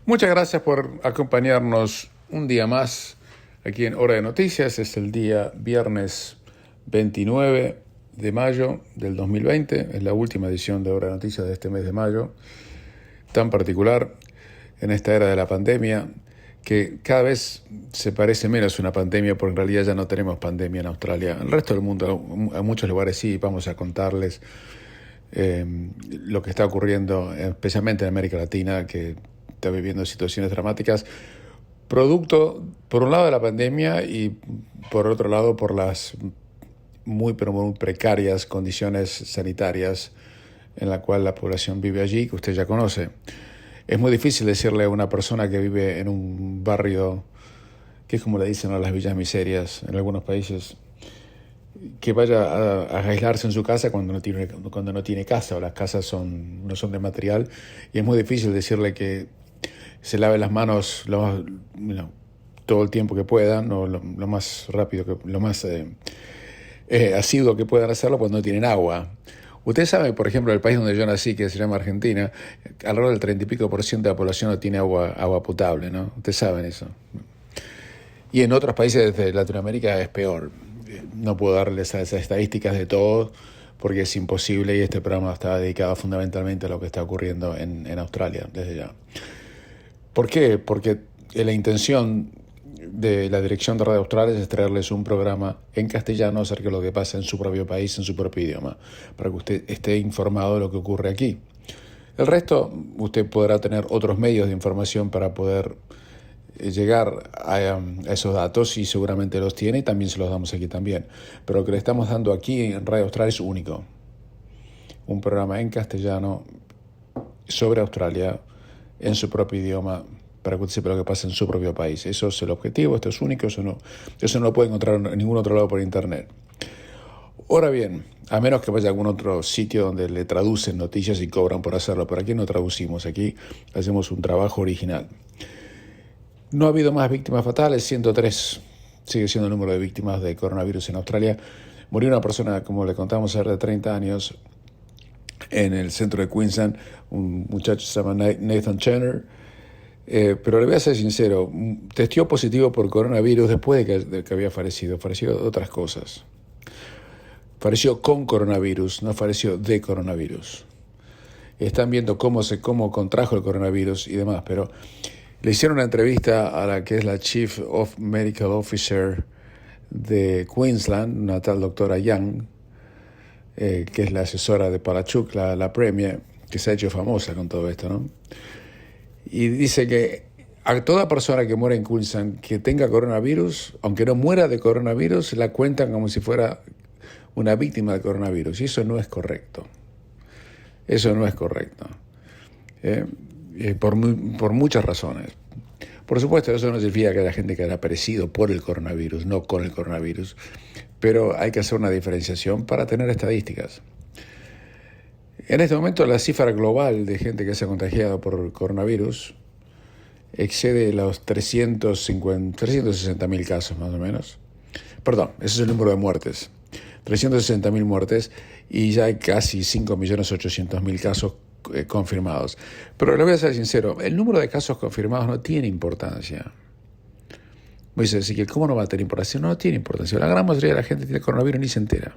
Muchas gracias por acompañarnos un día más aquí en Hora de Noticias. Es el día viernes 29 de mayo del 2020. Es la última edición de Hora de Noticias de este mes de mayo, tan particular en esta era de la pandemia, que cada vez se parece menos a una pandemia, porque en realidad ya no tenemos pandemia en Australia. En el resto del mundo, a muchos lugares sí, vamos a contarles lo que está ocurriendo, especialmente en América Latina, que está viviendo situaciones dramáticas, producto, por un lado, de la pandemia y, por otro lado, por las muy precarias condiciones sanitarias en la cual la población vive allí, que usted ya conoce. Es muy difícil decirle a una persona que vive en un barrio, que es como le dicen a las villas miserias en algunos países, que vaya a aislarse en su casa cuando no tiene casa, o las casas no son de material, y es muy difícil decirle que se lave las manos todo el tiempo que puedan, o lo más rápido, lo más asiduo que puedan hacerlo cuando no tienen agua. Usted sabe, por ejemplo, el país donde yo nací, que se llama Argentina, alrededor del 30 y pico % de la población no tiene agua potable, ¿no? Ustedes saben eso. Y en otros países de Latinoamérica es peor. No puedo darles esas estadísticas de todo porque es imposible, y este programa está dedicado fundamentalmente a lo que está ocurriendo en Australia desde ya. ¿Por qué? Porque la intención de la dirección de Radio Australia es traerles un programa en castellano acerca de lo que pasa en su propio país, en su propio idioma, para que usted esté informado de lo que ocurre aquí. El resto, usted podrá tener otros medios de información para poder llegar a esos datos, y seguramente los tiene, y también se los damos aquí también. Pero lo que le estamos dando aquí en Radio Australia es único. Un programa en castellano sobre Australia, en su propio idioma, para que usted sepa lo que pasa en su propio país. Eso es el objetivo, esto es único, eso no lo puede encontrar en ningún otro lado por internet. Ahora bien, a menos que vaya a algún otro sitio donde le traducen noticias y cobran por hacerlo, pero aquí no traducimos, aquí hacemos un trabajo original. No ha habido más víctimas fatales, 103 sigue siendo el número de víctimas de coronavirus en Australia. Murió una persona, como le contamos, de 30 años en el centro de Queensland, un muchacho se llama Nathan Channer, pero le voy a ser sincero, testió positivo por coronavirus después de que había fallecido de otras cosas. Falleció con coronavirus, no falleció de coronavirus. Están viendo cómo contrajo el coronavirus y demás, pero le hicieron una entrevista a la que es la Chief Medical Officer de Queensland, una tal doctora Young, que es la asesora de Palachuk, la Premier, que se ha hecho famosa con todo esto, ¿no? Y dice que a toda persona que muere en Queensland que tenga coronavirus, aunque no muera de coronavirus, la cuentan como si fuera una víctima de coronavirus. Y eso no es correcto. Eso no es correcto. Por muchas razones. Por supuesto, eso no significa que haya gente que haya perecido por el coronavirus, no con el coronavirus, pero hay que hacer una diferenciación para tener estadísticas. En este momento, la cifra global de gente que se ha contagiado por el coronavirus excede los 360.000 casos, más o menos. Perdón, ese es el número de muertes. 360.000 muertes, y ya hay casi 5.800.000 casos confirmados. Pero le voy a ser sincero, el número de casos confirmados no tiene importancia. Voy a decir que ¿cómo no va a tener importancia? No tiene importancia. La gran mayoría de la gente tiene coronavirus ni se entera.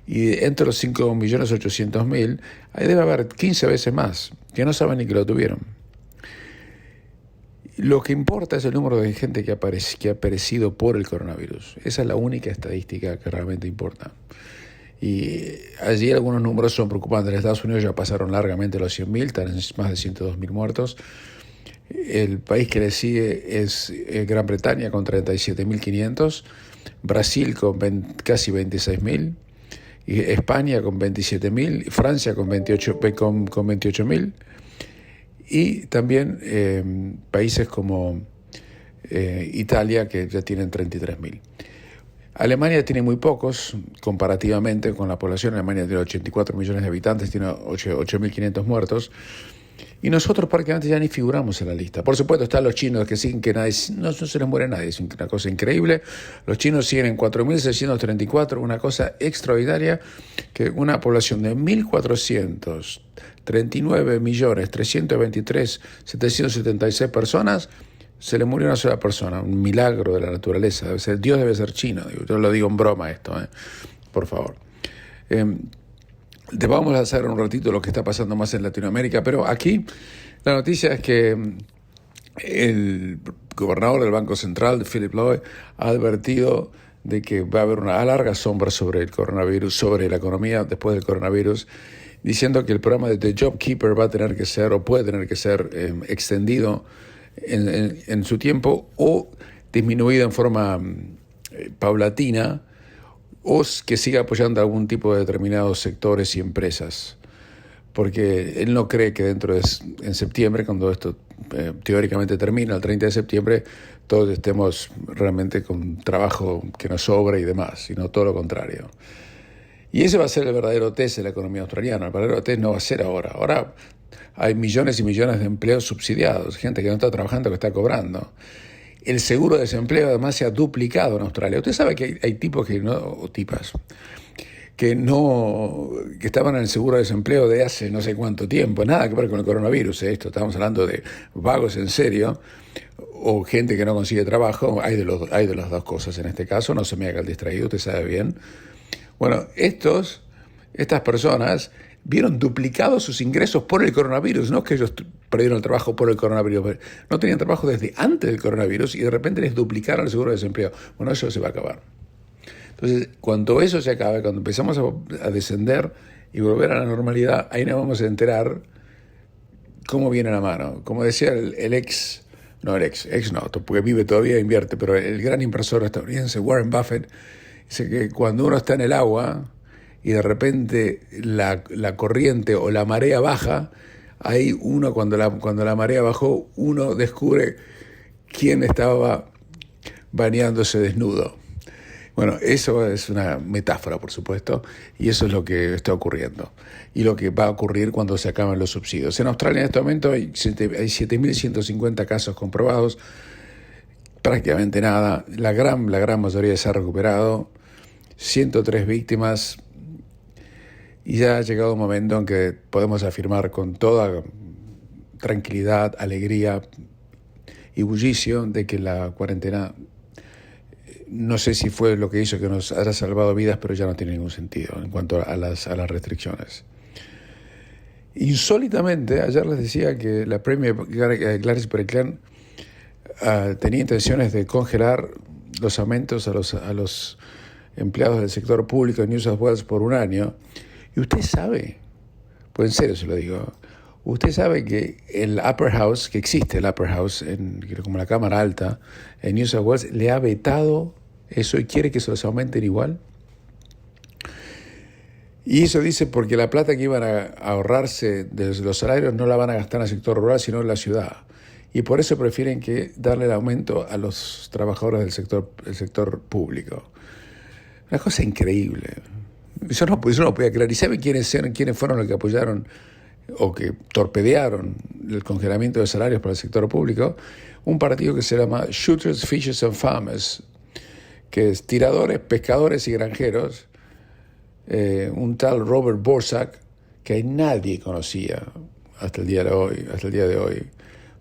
Y entre los 5.800.000, ahí debe haber 15 veces más que no saben ni que lo tuvieron. Lo que importa es el número de gente que ha perecido por el coronavirus. Esa es la única estadística que realmente importa. Y allí algunos números son preocupantes. En Estados Unidos ya pasaron largamente los 100.000, están en más de 102.000 muertos. El país que le sigue es Gran Bretaña con 37.500, Brasil con casi 26.000, y España con 27.000, Francia con 28.000, y también países como Italia, que ya tienen 33.000. Alemania tiene muy pocos comparativamente con la población. Alemania tiene 84 millones de habitantes, tiene 8.500 muertos. Y nosotros prácticamente ya ni figuramos en la lista. Por supuesto están los chinos que siguen que nadie, no se les muere nadie, es una cosa increíble. Los chinos siguen en 4.634, una cosa extraordinaria, que una población de 1.439.323.776 personas, se le murió una sola persona, un milagro de la naturaleza. Dios debe ser chino, yo lo digo en broma esto, por favor. Te vamos a hacer un ratito lo que está pasando más en Latinoamérica, pero aquí la noticia es que el gobernador del Banco Central, Philip Lowe, ha advertido de que va a haber una larga sombra sobre el coronavirus, sobre la economía después del coronavirus, diciendo que el programa de The Job Keeper va a tener que ser o puede tener que ser extendido en su tiempo o disminuido en forma paulatina, o que siga apoyando algún tipo de determinados sectores y empresas, porque él no cree que en septiembre, cuando esto teóricamente termina, el 30 de septiembre, todos estemos realmente con trabajo que nos sobra y demás, sino todo lo contrario. Y ese va a ser el verdadero test de la economía australiana. El verdadero test no va a ser ahora. Ahora hay millones y millones de empleos subsidiados, gente que no está trabajando, que está cobrando. El seguro de desempleo además se ha duplicado en Australia. Usted sabe que hay tipos que no, o tipas, que estaban en el seguro de desempleo de hace no sé cuánto tiempo, nada que ver con el coronavirus, esto, estamos hablando de vagos en serio, o gente que no consigue trabajo, hay de las dos cosas en este caso, no se me haga el distraído, usted sabe bien. Bueno, estas personas vieron duplicados sus ingresos por el coronavirus, no es que ellos perdieron el trabajo por el coronavirus, no tenían trabajo desde antes del coronavirus y de repente les duplicaron el seguro de desempleo. Bueno, eso se va a acabar. Entonces, cuando eso se acabe, cuando empezamos a descender y volver a la normalidad, ahí nos vamos a enterar cómo viene la mano. Como decía el ex no, porque vive todavía, invierte, pero el gran inversor estadounidense Warren Buffett dice que cuando uno está en el agua y de repente la corriente o la marea baja, ahí uno, cuando la marea bajó, uno descubre quién estaba bañándose desnudo. Bueno, eso es una metáfora, por supuesto, y eso es lo que está ocurriendo y lo que va a ocurrir cuando se acaben los subsidios. En Australia en este momento hay 7.150 casos comprobados, prácticamente nada. La gran mayoría se ha recuperado, 103 víctimas, y ya ha llegado un momento en que podemos afirmar con toda tranquilidad, alegría y bullicio de que la cuarentena, no sé si fue lo que hizo que nos haya salvado vidas, pero ya no tiene ningún sentido en cuanto a las restricciones. Insólitamente, ayer les decía que la Premier Gladys Berejiklian tenía intenciones de congelar los aumentos a los empleados del sector público en New South Wales por un año. Y usted sabe, pues en serio se lo digo, usted sabe que el Upper House, que existe el Upper House, como la Cámara Alta, en New South Wales, le ha vetado eso y quiere que se los aumenten igual. Y eso dice porque la plata que iban a ahorrarse de los salarios no la van a gastar en el sector rural, sino en la ciudad. Y por eso prefieren darle el aumento a los trabajadores del sector público. Una cosa increíble. Eso no podía creer. ¿Y sabe quiénes fueron los que apoyaron o que torpedearon el congelamiento de salarios para el sector público? Un partido que se llama Shooters, Fishers and Farmers, que es tiradores, pescadores y granjeros, un tal Robert Borsak, que nadie conocía hasta el día de hoy.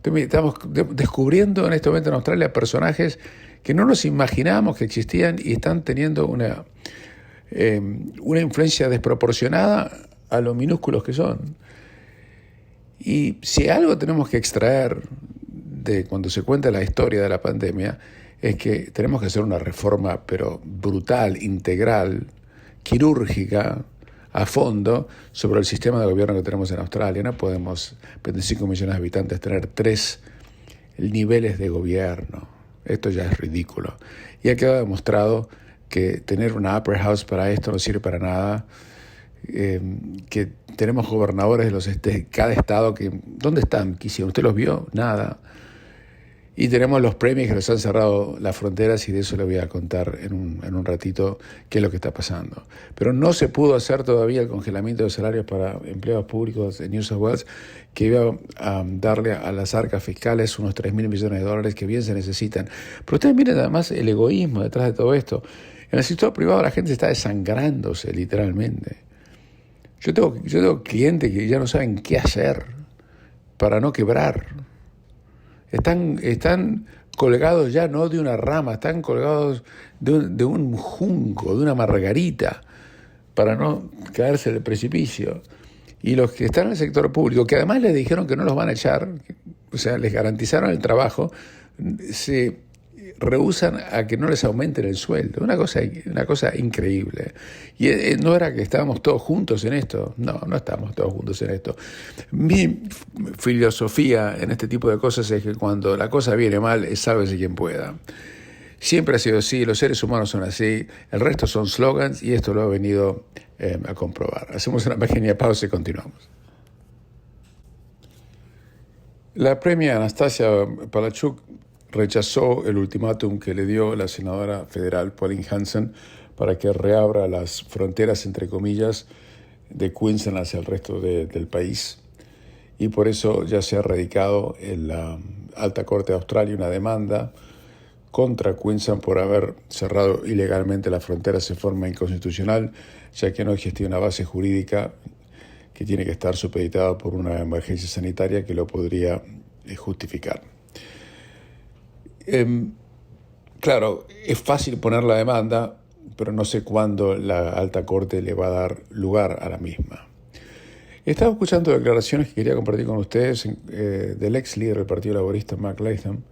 Estamos descubriendo en este momento en Australia personajes que no nos imaginábamos que existían y están teniendo una influencia desproporcionada a lo minúsculos que son. Y si algo tenemos que extraer de cuando se cuenta la historia de la pandemia, es que tenemos que hacer una reforma, pero brutal, integral, quirúrgica, a fondo, sobre el sistema de gobierno que tenemos en Australia. No podemos, 25 millones de habitantes, tener 3 niveles de gobierno. Esto ya es ridículo. Y ha quedado demostrado que tener una upper house para esto no sirve para nada, que tenemos gobernadores de cada estado que, ¿dónde están? ¿Usted los vio? Nada. Y tenemos los premios que nos han cerrado las fronteras y de eso le voy a contar en un ratito qué es lo que está pasando. Pero no se pudo hacer todavía el congelamiento de salarios para empleados públicos en New South Wales, que iba a darle a las arcas fiscales unos 3.000 millones de dólares que bien se necesitan. Pero ustedes miren además el egoísmo detrás de todo esto. En el sector privado la gente está desangrándose literalmente. Yo tengo clientes que ya no saben qué hacer para no quebrar. Están colgados ya no de una rama, están colgados de un junco, de una margarita, para no caerse del precipicio. Y los que están en el sector público, que además les dijeron que no los van a echar, o sea, les garantizaron el trabajo, se rehúsan a que no les aumenten el sueldo. Una cosa increíble. Y no era que estábamos todos juntos en esto. No estamos todos juntos en esto. Mi filosofía en este tipo de cosas es que cuando la cosa viene mal, es sálvese quien pueda. Siempre ha sido así, los seres humanos son así, el resto son slogans y esto lo ha venido a comprobar. Hacemos una pequeña pausa y continuamos. La premia Anastasia Palaszczuk rechazó el ultimátum que le dio la senadora federal Pauline Hanson para que reabra las fronteras, entre comillas, de Queensland hacia el resto del país. Y por eso ya se ha radicado en la Alta Corte de Australia una demanda contra Queensland por haber cerrado ilegalmente las fronteras de forma inconstitucional, ya que no existe una base jurídica que tiene que estar supeditada por una emergencia sanitaria que lo podría justificar. Claro, es fácil poner la demanda, pero no sé cuándo la Alta Corte le va a dar lugar a la misma. Estaba escuchando declaraciones que quería compartir con ustedes del ex líder del Partido Laborista, Mark Latham,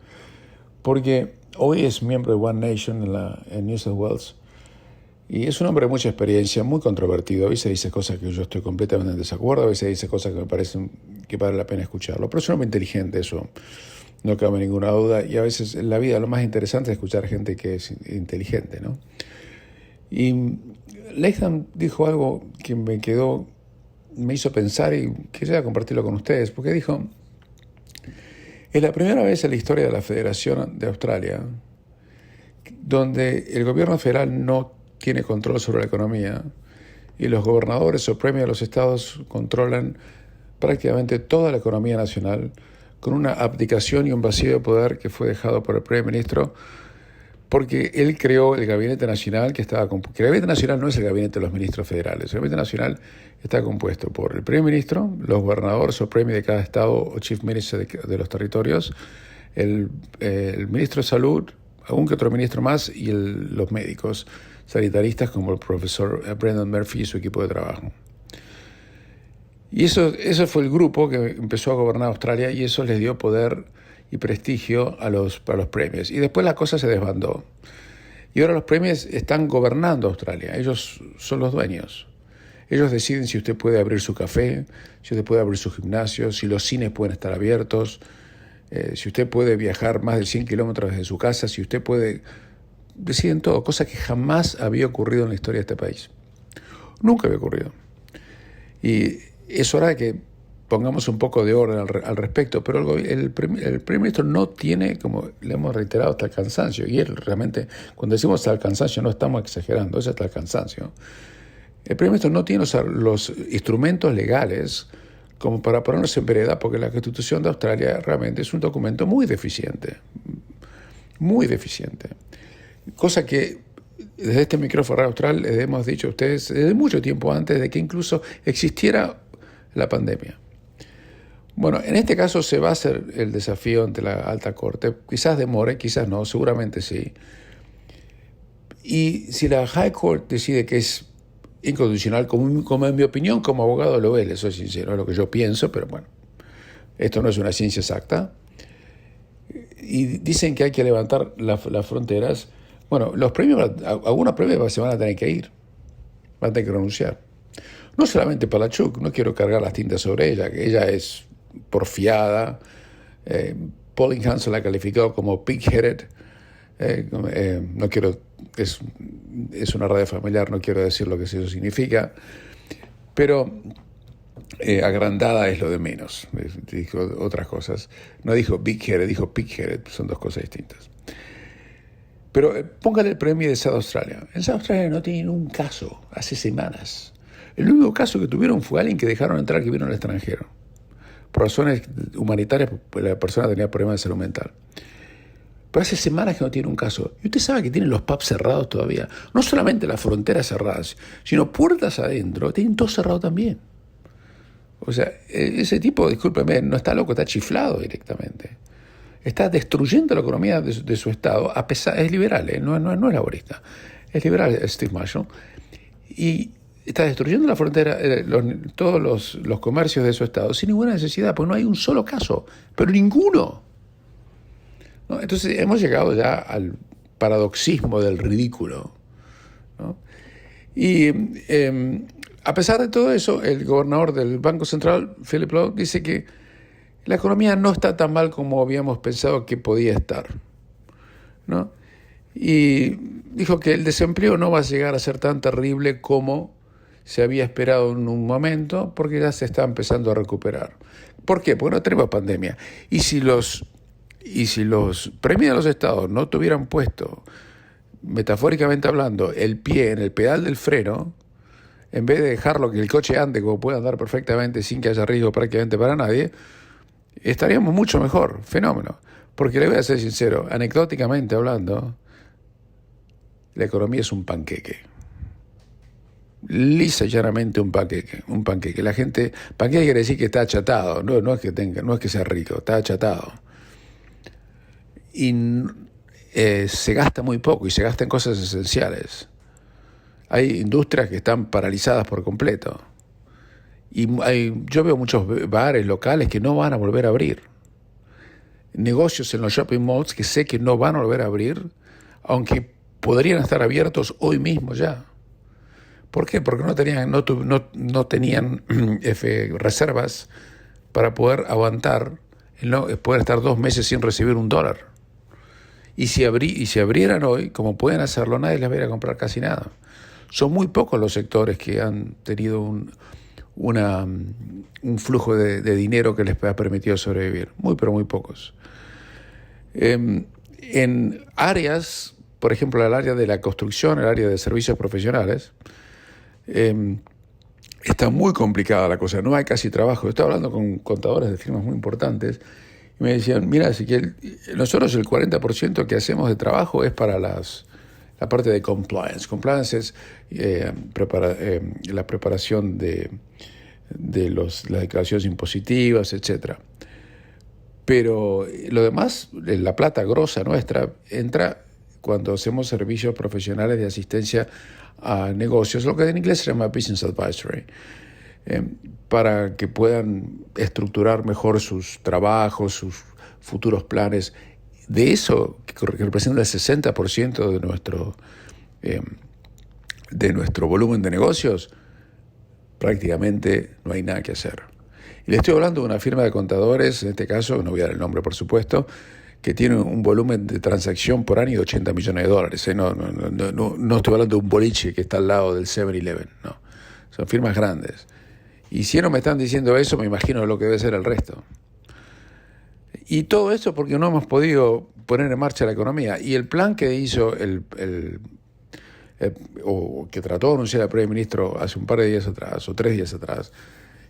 porque hoy es miembro de One Nation en New South Wales y es un hombre de mucha experiencia, muy controvertido. A veces dice cosas que yo estoy completamente en desacuerdo, a veces dice cosas que me parecen que vale la pena escucharlo, pero es un hombre inteligente, eso no cabe ninguna duda, y a veces en la vida lo más interesante es escuchar gente que es inteligente, ¿no? Y Latham dijo algo que me hizo pensar y quería compartirlo con ustedes, porque dijo: es la primera vez en la historia de la Federación de Australia donde el gobierno federal no tiene control sobre la economía y los gobernadores o premios de los estados controlan prácticamente toda la economía nacional, con una abdicación y un vacío de poder que fue dejado por el primer ministro, porque él creó el Gabinete Nacional, que el Gabinete Nacional no es el gabinete de los ministros federales. El Gabinete Nacional está compuesto por el primer ministro, los gobernadores o premios de cada estado o chief minister de los territorios, el ministro de salud, algún que otro ministro más, y los médicos sanitaristas como el profesor Brendan Murphy y su equipo de trabajo. Y eso fue el grupo que empezó a gobernar Australia, y eso les dio poder y prestigio para los premios. Y después la cosa se desbandó. Y ahora los premios están gobernando Australia. Ellos son los dueños. Ellos deciden si usted puede abrir su café, si usted puede abrir su gimnasio, si los cines pueden estar abiertos, si usted puede viajar más de 100 kilómetros desde su casa, si usted puede... Deciden todo, cosa que jamás había ocurrido en la historia de este país. Nunca había ocurrido. Y es hora de que pongamos un poco de orden al respecto, pero el primer ministro no tiene, como le hemos reiterado hasta el cansancio, y él realmente, cuando decimos hasta el cansancio, no estamos exagerando, es hasta el cansancio. El primer ministro no tiene los instrumentos legales como para ponernos en vereda, porque la Constitución de Australia realmente es un documento muy deficiente, cosa que desde este micrófono austral les hemos dicho a ustedes desde mucho tiempo antes de que incluso existiera la pandemia. Bueno, en este caso se va a hacer el desafío ante la Alta Corte. Quizás demore, quizás no, seguramente sí. Y si la High Court decide que es inconstitucional, como en mi opinión como abogado lo es, le soy sincero, es lo que yo pienso, pero bueno, esto no es una ciencia exacta. Y dicen que hay que levantar las fronteras. Bueno, algunos premios se van a tener que ir, van a tener que renunciar. No solamente Palaszczuk, no quiero cargar las tintas sobre ella, que ella es porfiada. Pauline Hanson la calificó como pig-headed. No quiero, es una radio familiar, no quiero decir lo que eso significa, pero agrandada es lo de menos. Dijo otras cosas. No dijo big-headed, dijo pig-headed. Son dos cosas distintas. Pero póngale el premio de South Australia. En South Australia no tienen un caso hace semanas. El único caso que tuvieron fue alguien que dejaron entrar que vino al extranjero. Por razones humanitarias, pues la persona tenía problemas de salud mental. Pero hace semanas que no tiene un caso. Y usted sabe que tienen los pubs cerrados todavía. No solamente las fronteras cerradas, sino puertas adentro. Tienen todo cerrado también. O sea, ese tipo, discúlpeme, no está loco, está chiflado directamente. Está destruyendo la economía de su estado, a pesar, es liberal, no es laborista, es liberal Steve Marshall, y está destruyendo la frontera, todos los comercios de su estado sin ninguna necesidad, porque no hay un solo caso, pero ninguno. ¿No? Entonces hemos llegado ya al paradoxismo del ridículo, ¿no? Y a pesar de todo eso, el gobernador del Banco Central, Philip Lowe, dice que la economía no está tan mal como habíamos pensado que podía estar, ¿no? Y dijo que el desempleo no va a llegar a ser tan terrible como se había esperado en un momento, porque ya se está empezando a recuperar. ¿Por qué? Porque no tenemos pandemia. Y si los premios de los estados no tuvieran puesto, metafóricamente hablando, el pie en el pedal del freno, en vez de dejarlo que el coche ande como pueda andar perfectamente sin que haya riesgo prácticamente para nadie, estaríamos mucho mejor, fenómeno. Porque le voy a ser sincero, anecdóticamente hablando, la economía es un panqueque. Lisa y llanamente un panqueque. La gente, panqueque quiere decir que está achatado, no es que sea rico, está achatado. Y se gasta muy poco y se gasta en cosas esenciales. Hay industrias que están paralizadas por completo. Y yo veo muchos bares locales que no van a volver a abrir. Negocios en los shopping malls que sé que no van a volver a abrir, aunque podrían estar abiertos hoy mismo ya. ¿Por qué? Porque no tenían reservas para poder aguantar, poder estar 2 meses sin recibir $1. Y si abrieran hoy, como pueden hacerlo, nadie les va a ir a comprar casi nada. Son muy pocos los sectores que han tenido un flujo de dinero que les ha permitido sobrevivir. Pero muy pocos. En áreas, por ejemplo, el área de la construcción, el área de servicios profesionales, está muy complicada la cosa. No hay casi trabajo. Estoy hablando con contadores de firmas muy importantes y me decían, mira, Ezequiel, nosotros el 40% que hacemos de trabajo es para la parte de compliance. Compliance es la preparación de las declaraciones impositivas, etcétera. Pero lo demás, la plata grosa nuestra, entra cuando hacemos servicios profesionales de asistencia a negocios, lo que en inglés se llama Business Advisory, para que puedan estructurar mejor sus trabajos, sus futuros planes. De eso, que representa el 60% de nuestro volumen de negocios, prácticamente no hay nada que hacer. Y le estoy hablando de una firma de contadores, en este caso, no voy a dar el nombre por supuesto, que tiene un volumen de transacción por año de $80 millones. No estoy hablando de un boliche que está al lado del 7-Eleven, no. Son firmas grandes. Y si no me están diciendo eso, me imagino lo que debe ser el resto. Y todo esto porque no hemos podido poner en marcha la economía. Y el plan que hizo o que trató de anunciar el primer ministro hace un par de días atrás, o 3 días atrás,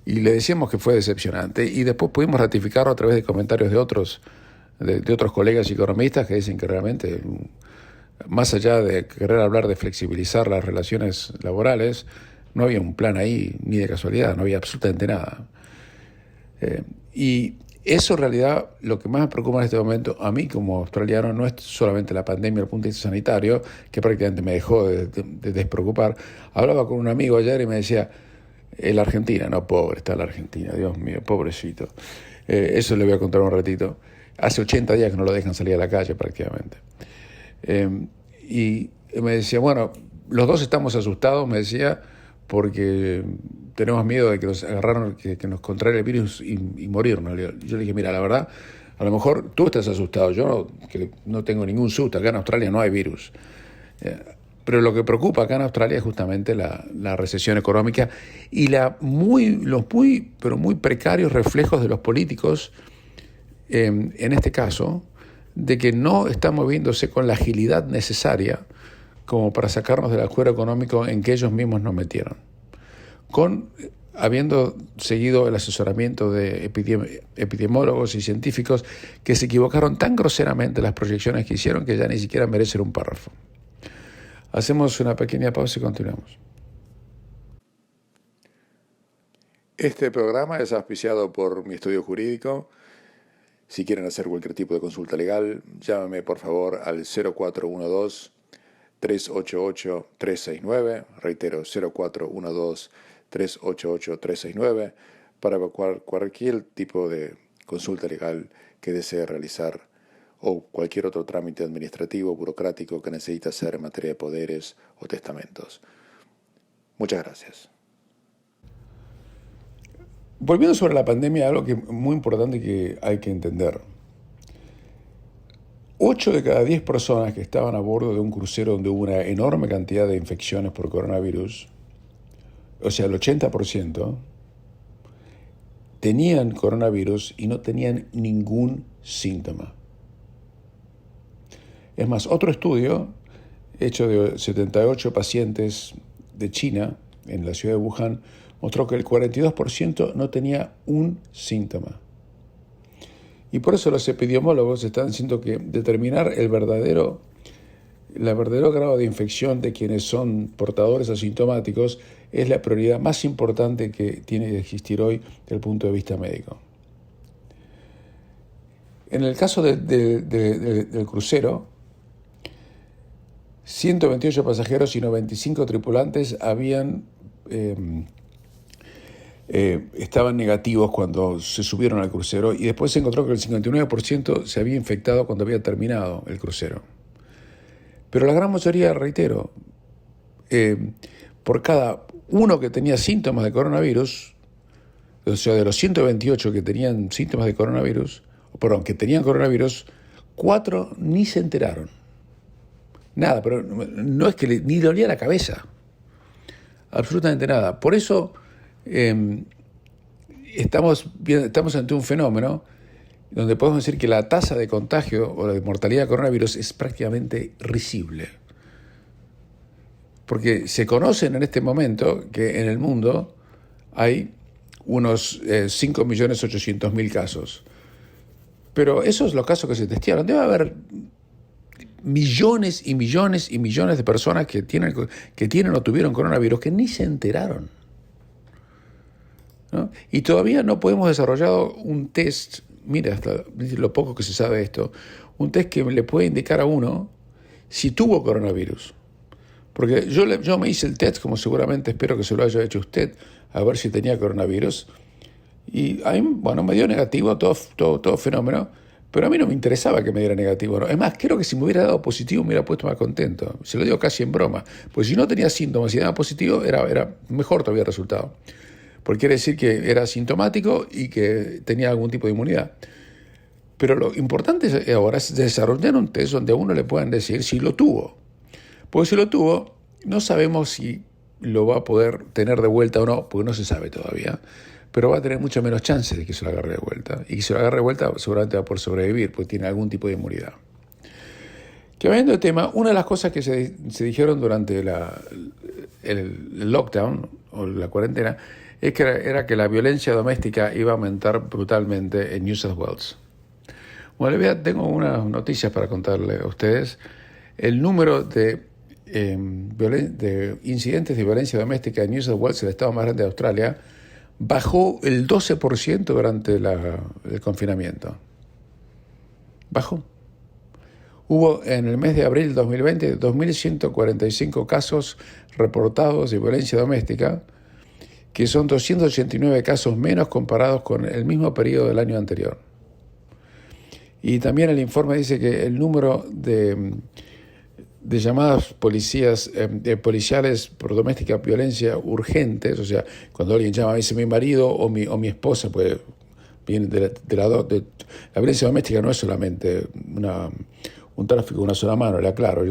y le decíamos que fue decepcionante, y después pudimos ratificarlo a través de comentarios de otros colegas economistas que dicen que realmente, más allá de querer hablar de flexibilizar las relaciones laborales, no había un plan ahí, ni de casualidad, no había absolutamente nada. Y eso en realidad, lo que más me preocupa en este momento, a mí como australiano, no es solamente la pandemia desde el punto de vista sanitario, que prácticamente me dejó de despreocupar. Hablaba con un amigo ayer y me decía, la Argentina, no, pobre está la Argentina, Dios mío, pobrecito. Eso le voy a contar un ratito. Hace 80 días que no lo dejan salir a la calle prácticamente. Y me decía, bueno, los dos estamos asustados, me decía, porque tenemos miedo de que nos agarraron, que nos contraiga el virus y morirnos. Yo le dije, mira, la verdad, a lo mejor tú estás asustado, yo que no tengo ningún susto, acá en Australia no hay virus. Pero lo que preocupa acá en Australia es justamente la recesión económica y los muy precarios reflejos de los políticos, en este caso, de que no están moviéndose con la agilidad necesaria como para sacarnos del agujero económico en que ellos mismos nos metieron. Habiendo seguido el asesoramiento de epidemiólogos y científicos que se equivocaron tan groseramente en las proyecciones que hicieron que ya ni siquiera merecen un párrafo. Hacemos una pequeña pausa y continuamos. Este programa es auspiciado por mi estudio jurídico. Si quieren hacer cualquier tipo de consulta legal, llámame por favor al 0412-388-369, reitero, 0412-388-369, para cualquier tipo de consulta legal que desee realizar o cualquier otro trámite administrativo o burocrático que necesite hacer en materia de poderes o testamentos. Muchas gracias. Volviendo sobre la pandemia, algo que es muy importante que hay que entender. 8 de cada 10 personas que estaban a bordo de un crucero donde hubo una enorme cantidad de infecciones por coronavirus, o sea, el 80%, tenían coronavirus y no tenían ningún síntoma. Es más, otro estudio hecho de 78 pacientes de China, en la ciudad de Wuhan, mostró que el 42% no tenía un síntoma. Y por eso los epidemiólogos están diciendo que determinar el verdadero grado de infección de quienes son portadores asintomáticos es la prioridad más importante que tiene que existir hoy desde el punto de vista médico. En el caso del crucero, 128 pasajeros y 95 tripulantes estaban negativos cuando se subieron al crucero y después se encontró que el 59% se había infectado cuando había terminado el crucero. Pero la gran mayoría, reitero, por cada uno que tenía síntomas de coronavirus, o sea, de los 128 que tenían síntomas de coronavirus, que tenían coronavirus, 4 ni se enteraron. Nada, pero no es que ni le dolía la cabeza. Absolutamente nada. Por eso estamos ante un fenómeno donde podemos decir que la tasa de contagio o de mortalidad de coronavirus es prácticamente risible. Porque se conocen en este momento que en el mundo hay unos 5.800.000 casos. Pero esos son los casos que se testearon. Debe haber millones y millones y millones de personas que tienen o tuvieron coronavirus que ni se enteraron, ¿no? Y todavía no podemos desarrollar un test, mira hasta lo poco que se sabe de esto, un test que le puede indicar a uno si tuvo coronavirus. Porque yo me hice el test, como seguramente espero que se lo haya hecho usted, a ver si tenía coronavirus. Y a mí, me dio negativo, todo fenómeno, pero a mí no me interesaba que me diera negativo, ¿no? Es más, creo que si me hubiera dado positivo me hubiera puesto más contento. Se lo digo casi en broma. Pues si no tenía síntomas y daba positivo, era mejor todavía el resultado. Porque quiere decir que era asintomático y que tenía algún tipo de inmunidad. Pero lo importante ahora es desarrollar un test donde a uno le puedan decir si lo tuvo. Porque si lo tuvo, no sabemos si lo va a poder tener de vuelta o no, porque no se sabe todavía. Pero va a tener mucho menos chances de que se lo agarre de vuelta. Y que se lo agarre de vuelta seguramente va a poder sobrevivir, porque tiene algún tipo de inmunidad. Cambiando de tema, una de las cosas que se dijeron durante el lockdown o la cuarentena es que era que la violencia doméstica iba a aumentar brutalmente en New South Wales. Bueno, tengo unas noticias para contarle a ustedes. El número de incidentes de violencia doméstica en New South Wales, el estado más grande de Australia, bajó el 12% durante el confinamiento. Bajó. Hubo en el mes de abril de 2020 2.145 casos reportados de violencia doméstica, que son 289 casos menos comparados con el mismo periodo del año anterior. Y también el informe dice que el número de llamadas policiales por doméstica violencia urgentes, o sea, cuando alguien llama, dice mi marido o mi esposa, pues viene de la violencia doméstica no es solamente un tráfico de una sola mano, era claro.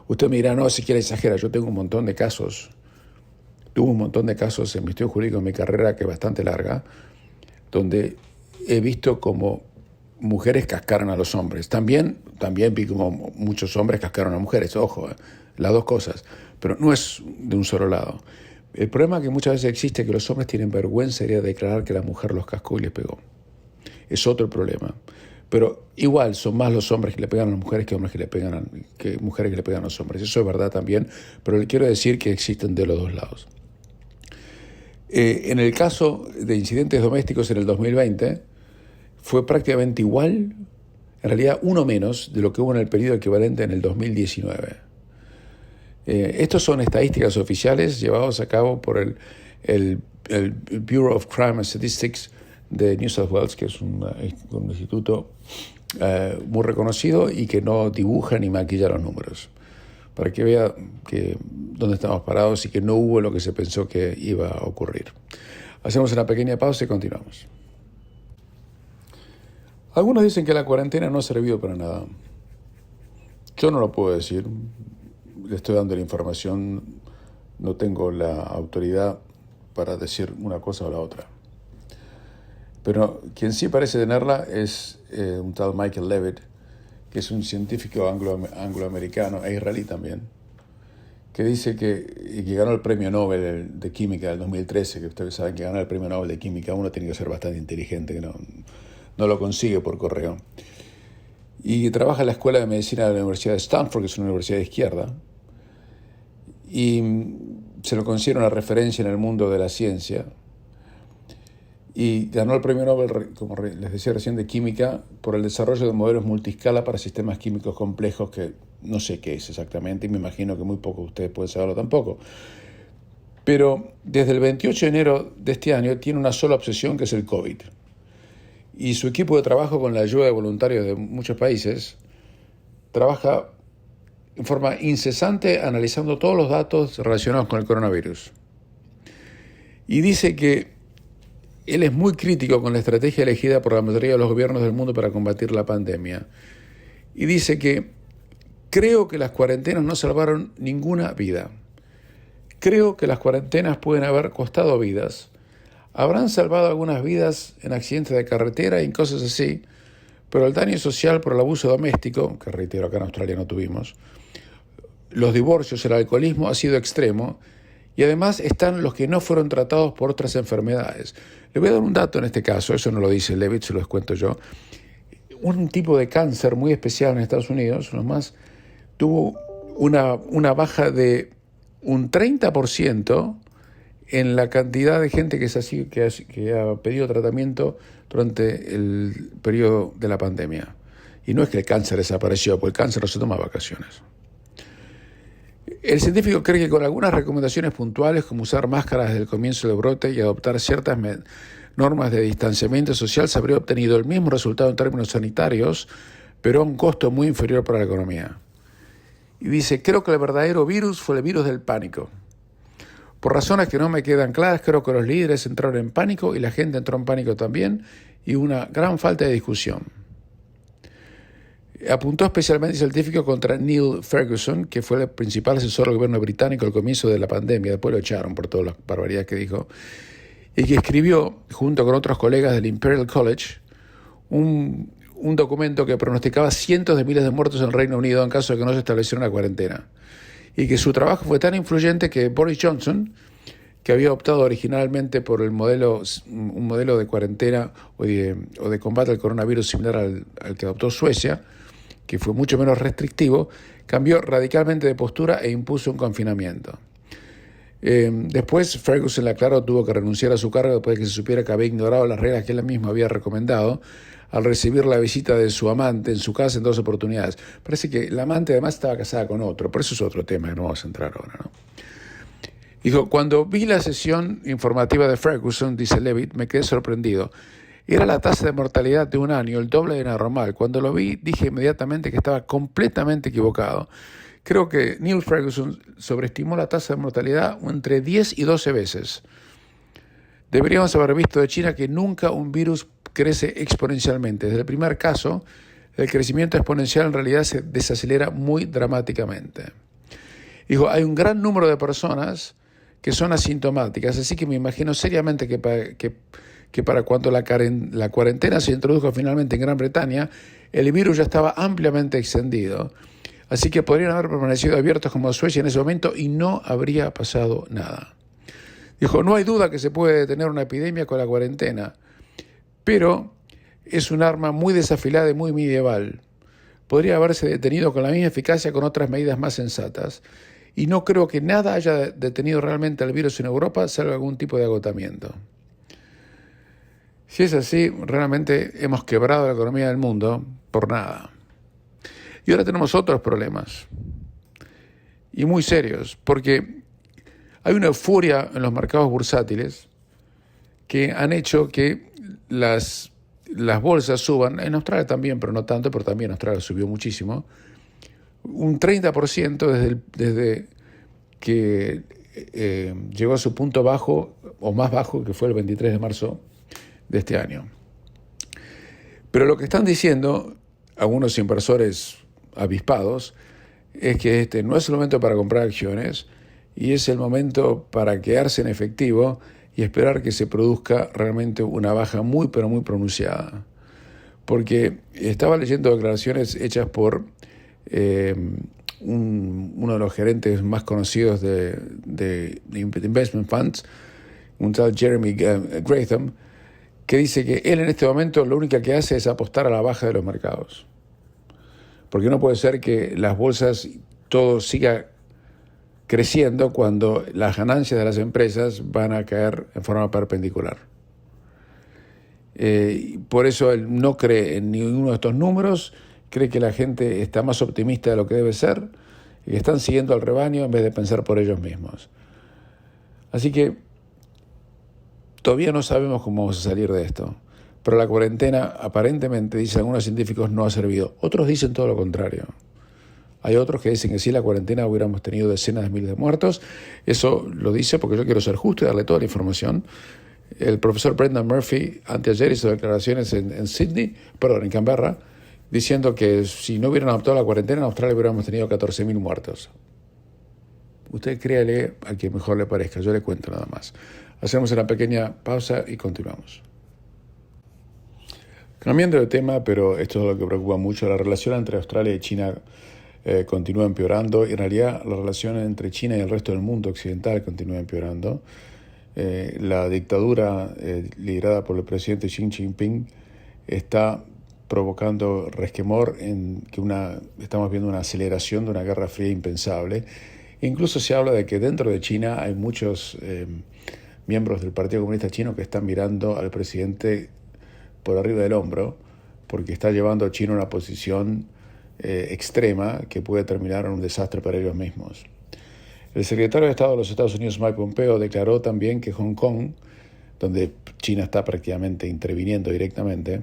Usted me dirá, no, si quiere exagerar, yo tengo un montón de casos. Tuve un montón de casos en mi estudio jurídico, en mi carrera, que es bastante larga, donde he visto como mujeres cascaron a los hombres. También vi como muchos hombres cascaron a mujeres, ojo, las dos cosas, pero no es de un solo lado. El problema que muchas veces existe es que los hombres tienen vergüenza de declarar que la mujer los cascó y les pegó. Es otro problema. Pero igual son más los hombres que le pegan a las mujeres que mujeres que le pegan a los hombres. Eso es verdad también, pero le quiero decir que existen de los dos lados. En el caso de incidentes domésticos en el 2020, fue prácticamente igual, en realidad uno menos, de lo que hubo en el periodo equivalente en el 2019. Estos son estadísticas oficiales llevadas a cabo por el Bureau of Crime and Statistics de New South Wales, que es un instituto muy reconocido y que no dibuja ni maquilla los números, para que vea dónde estamos parados y que no hubo lo que se pensó que iba a ocurrir. Hacemos una pequeña pausa y continuamos. Algunos dicen que la cuarentena no ha servido para nada. Yo no lo puedo decir. Le estoy dando la información. No tengo la autoridad para decir una cosa o la otra. Pero quien sí parece tenerla es un tal Michael Levitt, que es un científico angloamericano e israelí también, que dice que ganó el premio Nobel de Química del 2013, que ustedes saben que ganar el premio Nobel de Química uno tiene que ser bastante inteligente, que no lo consigue por correo. Y trabaja en la Escuela de Medicina de la Universidad de Stanford, que es una universidad de izquierda, y se lo considera una referencia en el mundo de la ciencia. Y ganó el premio Nobel, como les decía recién, de Química por el desarrollo de modelos multiscala para sistemas químicos complejos, que no sé qué es exactamente, y me imagino que muy pocos de ustedes pueden saberlo tampoco. Pero desde el 28 de enero de este año tiene una sola obsesión, que es el COVID. Y su equipo de trabajo, con la ayuda de voluntarios de muchos países, trabaja en forma incesante analizando todos los datos relacionados con el coronavirus. Y dice que él es muy crítico con la estrategia elegida por la mayoría de los gobiernos del mundo para combatir la pandemia. Y dice que creo que las cuarentenas no salvaron ninguna vida. Creo que las cuarentenas pueden haber costado vidas. Habrán salvado algunas vidas en accidentes de carretera y en cosas así, pero el daño social por el abuso doméstico, que reitero acá en Australia no tuvimos, los divorcios, el alcoholismo ha sido extremo, y además están los que no fueron tratados por otras enfermedades. Le voy a dar un dato en este caso, eso no lo dice Levitt, se los cuento yo. Un tipo de cáncer muy especial en Estados Unidos, tuvo una baja de un 30% en la cantidad de gente que ha pedido tratamiento durante el periodo de la pandemia. Y no es que el cáncer desapareció, porque el cáncer no se toma vacaciones. El científico cree que con algunas recomendaciones puntuales, como usar máscaras desde el comienzo del brote y adoptar ciertas normas de distanciamiento social, se habría obtenido el mismo resultado en términos sanitarios, pero a un costo muy inferior para la economía. Y dice, creo que el verdadero virus fue el virus del pánico. Por razones que no me quedan claras, creo que los líderes entraron en pánico y la gente entró en pánico también, y una gran falta de discusión. Apuntó especialmente el científico contra Neil Ferguson, que fue el principal asesor del gobierno británico al comienzo de la pandemia, después lo echaron por todas las barbaridades que dijo, y que escribió, junto con otros colegas del Imperial College, un documento que pronosticaba cientos de miles de muertos en el Reino Unido en caso de que no se estableciera una cuarentena. Y que su trabajo fue tan influyente que Boris Johnson, que había optado originalmente por un modelo de cuarentena o de combate al coronavirus similar al que adoptó Suecia, que fue mucho menos restrictivo, cambió radicalmente de postura e impuso un confinamiento. Después Ferguson, aclaró, tuvo que renunciar a su cargo después de que se supiera que había ignorado las reglas que él mismo había recomendado al recibir la visita de su amante en su casa en 2 oportunidades. Parece que la amante además estaba casada con otro, pero eso es otro tema que no vamos a entrar ahora, ¿no? Dijo, cuando vi la sesión informativa de Ferguson, dice Levitt, me quedé sorprendido. Era la tasa de mortalidad de un año, el doble de normal. Cuando lo vi, dije inmediatamente que estaba completamente equivocado. Creo que Neil Ferguson sobreestimó la tasa de mortalidad entre 10 y 12 veces. Deberíamos haber visto de China que nunca un virus crece exponencialmente. Desde el primer caso, el crecimiento exponencial en realidad se desacelera muy dramáticamente. Dijo, hay un gran número de personas que son asintomáticas, así que me imagino seriamente que para cuando la cuarentena se introdujo finalmente en Gran Bretaña, el virus ya estaba ampliamente extendido, así que podrían haber permanecido abiertos como Suecia en ese momento y no habría pasado nada. Dijo, no hay duda que se puede detener una epidemia con la cuarentena, pero es un arma muy desafilada y muy medieval. Podría haberse detenido con la misma eficacia con otras medidas más sensatas, y no creo que nada haya detenido realmente al virus en Europa, salvo algún tipo de agotamiento. Si es así, realmente hemos quebrado la economía del mundo por nada. Y ahora tenemos otros problemas, y muy serios, porque hay una euforia en los mercados bursátiles que han hecho que las bolsas suban, en Australia también, pero no tanto, pero también Australia subió muchísimo, un 30% desde que llegó a su punto bajo, o más bajo, que fue el 23 de marzo de este año. Pero lo que están diciendo algunos inversores avispados es que este no es el momento para comprar acciones y es el momento para quedarse en efectivo y esperar que se produzca realmente una baja muy, pero muy pronunciada. Porque estaba leyendo declaraciones hechas por uno de los gerentes más conocidos de investment funds, un tal Jeremy Gratham, que dice que él en este momento lo único que hace es apostar a la baja de los mercados. Porque no puede ser que las bolsas todo siga creciendo cuando las ganancias de las empresas van a caer en forma perpendicular. Por eso él no cree en ninguno de estos números, cree que la gente está más optimista de lo que debe ser y que están siguiendo al rebaño en vez de pensar por ellos mismos. Así que todavía no sabemos cómo vamos a salir de esto, pero la cuarentena aparentemente, dicen algunos científicos, no ha servido. Otros dicen todo lo contrario. Hay otros que dicen que si la cuarentena hubiéramos tenido decenas de miles de muertos. Eso lo dice porque yo quiero ser justo y darle toda la información. El profesor Brendan Murphy anteayer hizo declaraciones en Canberra, diciendo que si no hubieran adoptado la cuarentena en Australia hubiéramos tenido 14.000 muertos. Usted créale a quien mejor le parezca, yo le cuento nada más. Hacemos una pequeña pausa y continuamos. Cambiando de tema, pero esto es lo que preocupa mucho, la relación entre Australia y China continúa empeorando y en realidad la relación entre China y el resto del mundo occidental continúa empeorando. La dictadura liderada por el presidente Xi Jinping está provocando resquemor en que estamos viendo una aceleración de una guerra fría impensable. Incluso se habla de que dentro de China hay muchos miembros del Partido Comunista Chino que están mirando al presidente por arriba del hombro porque está llevando a China a una posición extrema que puede terminar en un desastre para ellos mismos. El secretario de Estado de los Estados Unidos, Mike Pompeo, declaró también que Hong Kong, donde China está prácticamente interviniendo directamente,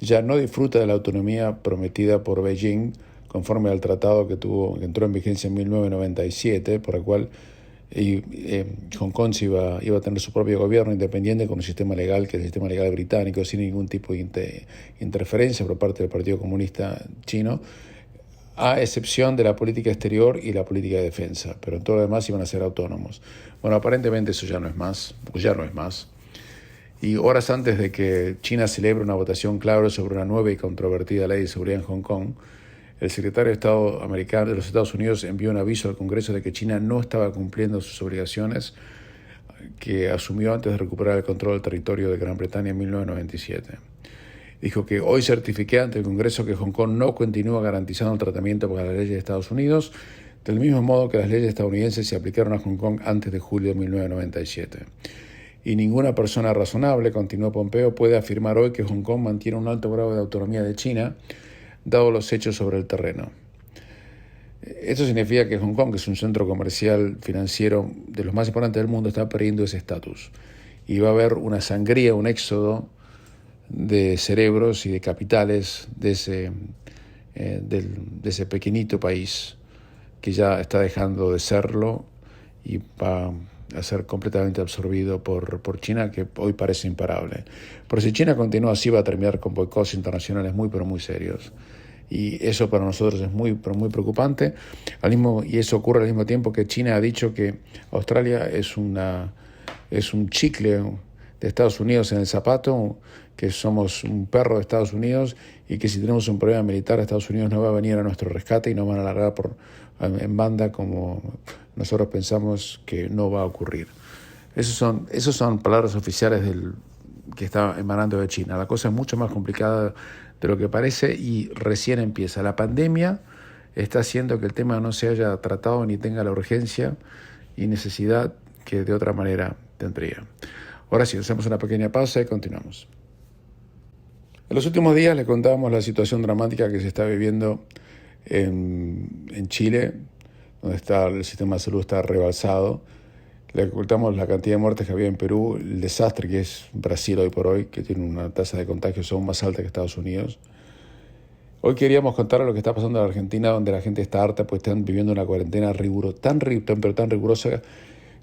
ya no disfruta de la autonomía prometida por Beijing conforme al tratado que entró en vigencia en 1997, por el cual Hong Kong iba a tener su propio gobierno independiente con un sistema legal que es el sistema legal británico, sin ningún tipo de interferencia por parte del Partido Comunista Chino, a excepción de la política exterior y la política de defensa, pero en todo lo demás iban a ser autónomos. Bueno, aparentemente eso ya no es más. Y horas antes de que China celebre una votación clave sobre una nueva y controvertida ley de seguridad en Hong Kong, el secretario de Estado americano de los Estados Unidos envió un aviso al Congreso de que China no estaba cumpliendo sus obligaciones que asumió antes de recuperar el control del territorio de Gran Bretaña en 1997. Dijo que hoy certifiqué ante el Congreso que Hong Kong no continúa garantizando el tratamiento para las leyes de Estados Unidos, del mismo modo que las leyes estadounidenses se aplicaron a Hong Kong antes de julio de 1997. Y ninguna persona razonable, continuó Pompeo, puede afirmar hoy que Hong Kong mantiene un alto grado de autonomía de China, dado los hechos sobre el terreno. Esto significa que Hong Kong, que es un centro comercial financiero de los más importantes del mundo, está perdiendo ese estatus. Y va a haber una sangría, un éxodo de cerebros y de capitales de ese pequeñito país que ya está dejando de serlo y va a ser completamente absorbido por China, que hoy parece imparable. Pero si China continúa así, va a terminar con boicots internacionales muy, pero muy serios. Y eso para nosotros es muy preocupante. Y eso ocurre al mismo tiempo que China ha dicho que Australia es un chicle de Estados Unidos en el zapato, que somos un perro de Estados Unidos y que si tenemos un problema militar, Estados Unidos no va a venir a nuestro rescate y nos van a largar en banda como nosotros pensamos que no va a ocurrir. Esos son palabras oficiales que está emanando de China. La cosa es mucho más complicada de lo que parece y recién empieza. La pandemia está haciendo que el tema no se haya tratado ni tenga la urgencia y necesidad que de otra manera tendría. Ahora sí, hacemos una pequeña pausa y continuamos. En los últimos días les contábamos la situación dramática que se está viviendo en Chile, donde el sistema de salud está rebalsado. Le contamos la cantidad de muertes que había en Perú, el desastre que es Brasil hoy por hoy, que tiene una tasa de contagios aún más alta que Estados Unidos. Hoy queríamos contar lo que está pasando en Argentina, donde la gente está harta, pues están viviendo una cuarentena tan rigurosa,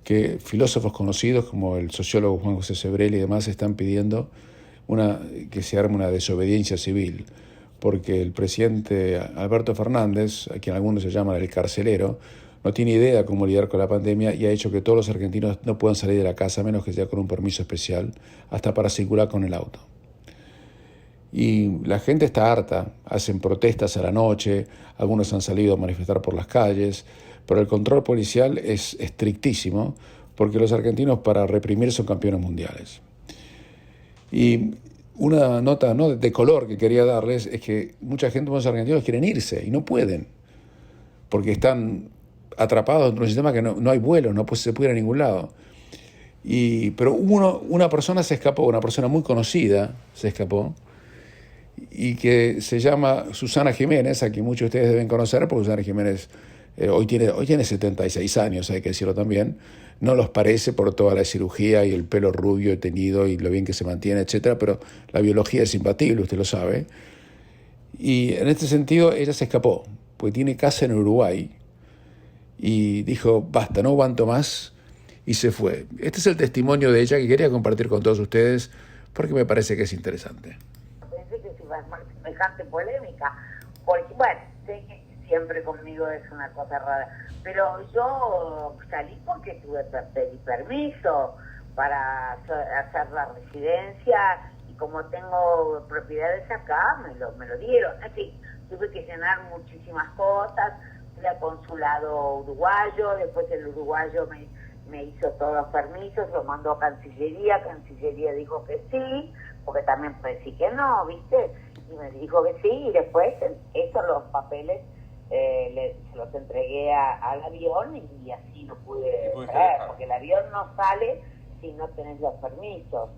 que filósofos conocidos como el sociólogo Juan José Sebrelli y demás están pidiendo que se arme una desobediencia civil, porque el presidente Alberto Fernández, a quien algunos se llaman el carcelero, no tiene idea de cómo lidiar con la pandemia y ha hecho que todos los argentinos no puedan salir de la casa, a menos que sea con un permiso especial, hasta para circular con el auto. Y la gente está harta, hacen protestas a la noche, algunos han salido a manifestar por las calles, pero el control policial es estrictísimo, porque los argentinos para reprimir son campeones mundiales. Y una nota de color que quería darles es que muchos argentinos quieren irse y no pueden, porque están atrapados dentro de un sistema que no hay vuelos, no se puede ir a ningún lado. Pero una persona se escapó, una persona muy conocida se escapó, y que se llama Susana Jiménez, a quien muchos de ustedes deben conocer, porque Susana Jiménez hoy tiene 76 años, hay que decirlo también. No los parece por toda la cirugía y el pelo rubio y teñido y lo bien que se mantiene, etcétera, pero la biología es imbatible, usted lo sabe. Y en este sentido ella se escapó, porque tiene casa en Uruguay, y dijo, basta, no aguanto más, y se fue. Este es el testimonio de ella que quería compartir con todos ustedes, porque me parece que es interesante. Pensé que se iba a armar semejante polémica, porque, bueno, sé que siempre conmigo es una cosa rara, pero yo salí porque tuve que pedir permiso para hacer la residencia, y como tengo propiedades acá, me lo dieron. Así, tuve que llenar muchísimas cosas, fui al consulado uruguayo, después el uruguayo me hizo todos los permisos, lo mandó a Cancillería dijo que sí, porque también puede decir que no, ¿viste? Y me dijo que sí, y después los papeles se los entregué al avión, y así no pude traer, porque el avión no sale si no tenés los permisos.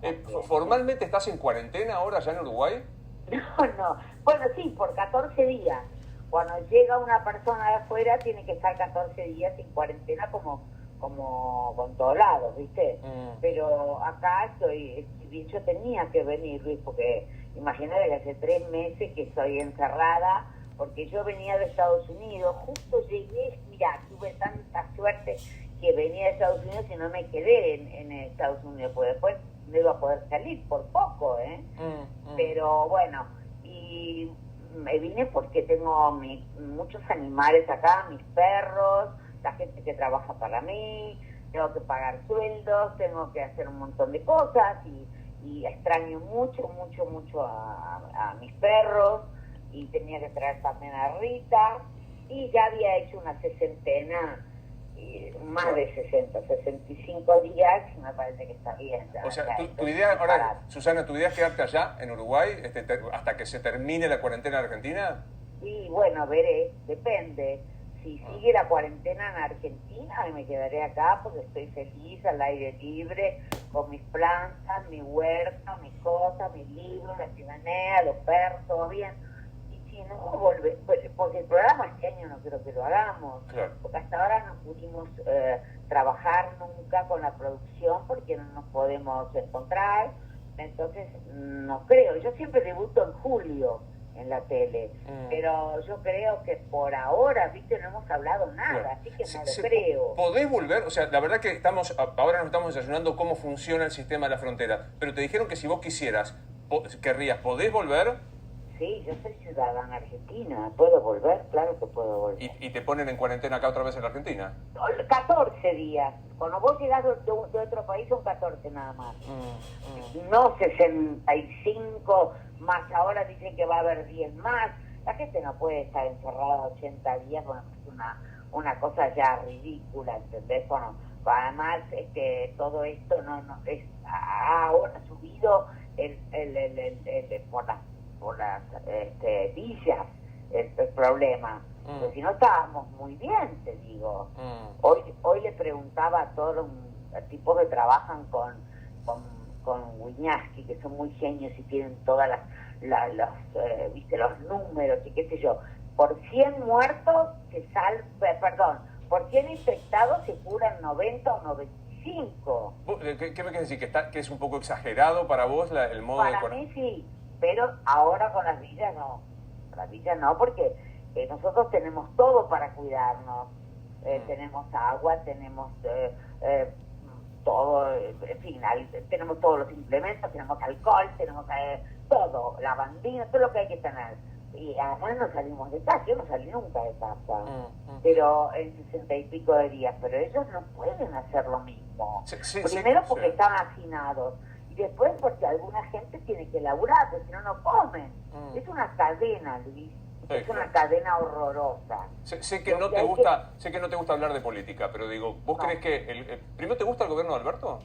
¿Formalmente estás en cuarentena ahora ya en Uruguay? No. Bueno, sí, por 14 días. Cuando llega una persona de afuera tiene que estar 14 días en cuarentena como con todos lados, ¿viste? Pero acá estoy, yo tenía que venir, Luis, porque imagínate que hace 3 meses que estoy encerrada, porque yo venía de Estados Unidos, justo llegué, mira, tuve tanta suerte que venía de Estados Unidos y no me quedé en Estados Unidos, porque después no iba a poder salir por poco, Pero bueno, y me vine porque tengo muchos animales acá, mis perros, la gente que trabaja para mí, tengo que pagar sueldos, tengo que hacer un montón de cosas, y extraño mucho a mis perros, y tenía que traer también a Rita, y ya había hecho una sesentena, más de 65 días, y me parece que está bien. O sea, tu idea ahora, Susana, ¿tu idea es quedarte allá, en Uruguay, hasta que se termine la cuarentena en Argentina? Y bueno, veré, depende. Si sigue la cuarentena en Argentina, me quedaré acá porque estoy feliz, al aire libre, con mis plantas, mi huerta, mis cosas, mis libros, la chimenea, los perros, todo bien. Y si no, volver, porque el programa este año no creo que lo hagamos, claro, porque hasta ahora no pudimos trabajar nunca con la producción porque no nos podemos encontrar, entonces no creo. Yo siempre debuto en julio en la tele, pero yo creo que por ahora, viste, no hemos hablado nada, claro, así que no lo creo. ¿Podés volver? O sea, la verdad que ahora nos estamos desayunando cómo funciona el sistema de la frontera, pero te dijeron que si vos quisieras, ¿podés volver? Sí, yo soy ciudadana argentina. ¿Puedo volver? Claro que puedo volver. ¿Y te ponen en cuarentena acá otra vez en la Argentina? 14 días. Cuando vos llegás de otro país son 14 nada más. No 65, más ahora dicen que va a haber 10 más. La gente no puede estar encerrada 80 días, bueno, es una cosa ya ridícula, ¿entendés? Bueno, además todo esto no es ahora subido por las villas el problema. Porque si no estábamos muy bien, te digo. Hoy le preguntaba a todos los tipos que trabajan con Wiñaski, que son muy genios y tienen todas los números y qué sé yo. Por 100 muertos por 100 infectados se curan 90 o 95. ¿Qué me quieres decir? ¿Que es un poco exagerado para vos el modo para mí sí, pero ahora con las villas no. Las villas no, porque nosotros tenemos todo para cuidarnos. Tenemos agua, tenemos todo, en fin, tenemos todos los implementos, tenemos alcohol, tenemos todo, lavandina, todo lo que hay que tener. Y además no salimos de casa, yo no salí nunca de casa, pero en 60 y pico de días, pero ellos no pueden hacer lo mismo. Primero porque están hacinados, y después porque alguna gente tiene que laburar, porque si no, no comen. Es una cadena, Luis. Es una cadena horrorosa. Sé que no te gusta hablar de política, pero digo, ¿vos crees que primero te gusta el gobierno de Alberto?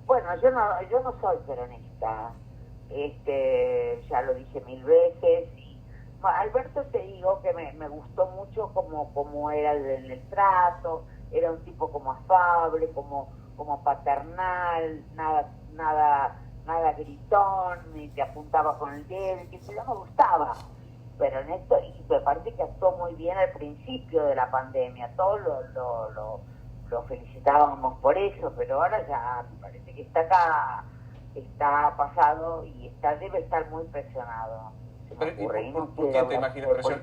Bueno, yo no soy peronista. Ya lo dije 1000 veces. Y Alberto, te digo que me gustó mucho como era el trato. Era un tipo como afable, como paternal, nada gritón, ni te apuntaba con el dedo, que eso ya me gustaba. Pero en esto, y me parece que actuó muy bien al principio de la pandemia, todos lo felicitábamos por eso, pero ahora ya me parece que está pasado y debe estar muy presionado. ¿Por qué te imaginas presionado?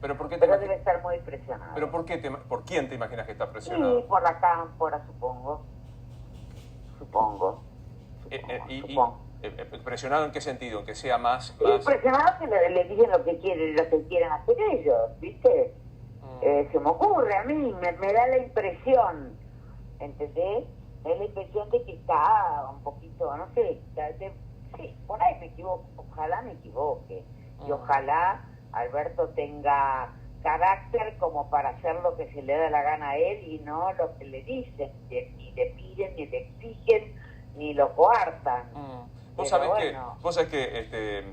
Pero debe estar muy presionado. ¿Pero por quién te imaginas que está presionado? Sí, por la cámpora, supongo. ¿Presionado en qué sentido? ¿En que sea más...? Presionado que le dicen lo que quieren hacer ellos, ¿viste? Se me ocurre a mí, me da la impresión, ¿entendés? Me da la impresión de que está un poquito, no sé, sí, por ahí me equivoco, ojalá me equivoque. Y ojalá Alberto tenga carácter como para hacer lo que se le da la gana a él y no lo que le dicen, ni le piden, ni le exigen, ni lo coartan. Vos sabés que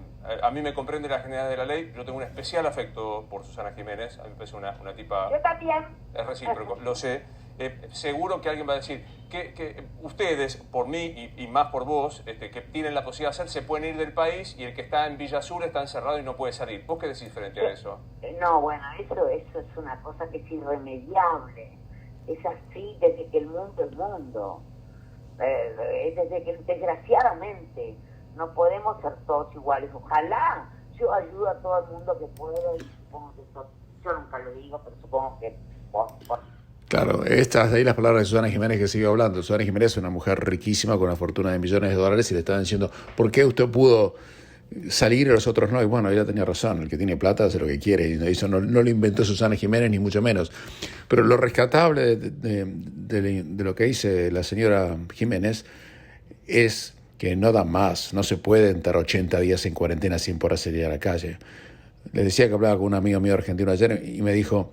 a mí me comprende la generalidad de la ley. Yo tengo un especial afecto por Susana Jiménez. A mí me parece una tipa... Yo también. Es recíproco, lo sé. Seguro que alguien va a decir que ustedes, por mí y más por vos, que tienen la posibilidad de hacer, se pueden ir del país y el que está en Villa Sur está encerrado y no puede salir. ¿Vos qué decís frente a eso? No, bueno, eso es una cosa que es irremediable. Es así desde que el mundo es mundo. Desde que desgraciadamente no podemos ser todos iguales. Ojalá yo ayudo a todo el mundo que puedo y supongo que yo nunca lo digo, pero supongo que Claro, estas de ahí las palabras de Susana Jiménez que siguió hablando. Susana Jiménez es una mujer riquísima con una fortuna de millones de dólares y le estaban diciendo, ¿por qué usted pudo salir y los otros no? Y bueno, ella tenía razón, el que tiene plata hace lo que quiere, y eso no lo inventó Susana Jiménez ni mucho menos. Pero lo rescatable de lo que dice la señora Jiménez es que no da más, no se puede estar 80 días en cuarentena sin poder salir a la calle. Le decía que hablaba con un amigo mío argentino ayer y me dijo,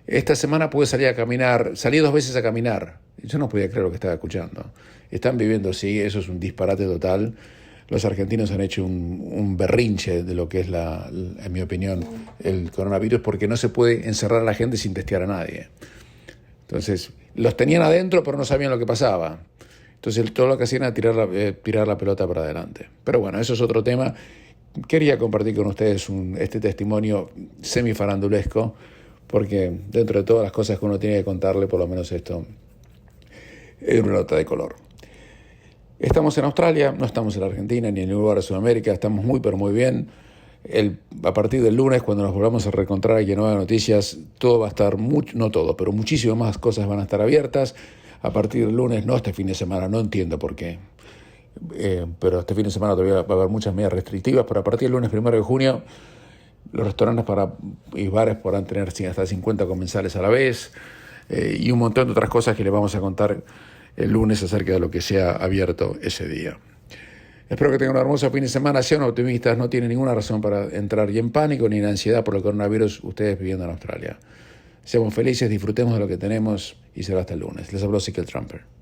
esta semana pude salir a caminar, salí 2 veces a caminar. Y yo no podía creer lo que estaba escuchando. Están viviendo así, eso es un disparate total. Los argentinos han hecho un berrinche de lo que es, en mi opinión, el coronavirus, porque no se puede encerrar a la gente sin testear a nadie. Entonces, los tenían adentro, pero no sabían lo que pasaba. Entonces, todo lo que hacían era tirar la pelota para adelante. Pero bueno, eso es otro tema. Quería compartir con ustedes este testimonio semifarandulesco, porque dentro de todas las cosas que uno tiene que contarle, por lo menos esto es una nota de color. Estamos en Australia, no estamos en Argentina ni en ningún lugar de Sudamérica, estamos muy pero muy bien. A partir del lunes, cuando nos volvamos a reencontrar aquí en Nuevas Noticias, todo va a estar, no todo, pero muchísimas más cosas van a estar abiertas. A partir del lunes, no este fin de semana, no entiendo por qué. pero este fin de semana todavía va a haber muchas medidas restrictivas, pero a partir del lunes 1 de junio los restaurantes y bares podrán tener hasta 50 comensales a la vez, y un montón de otras cosas que les vamos a contar el lunes acerca de lo que sea abierto ese día. Espero que tengan un hermoso fin de semana. Sean optimistas, no tienen ninguna razón para entrar ni en pánico ni en ansiedad por el coronavirus ustedes viviendo en Australia. Seamos felices, disfrutemos de lo que tenemos y será hasta el lunes. Les habló Ezequiel Trumper.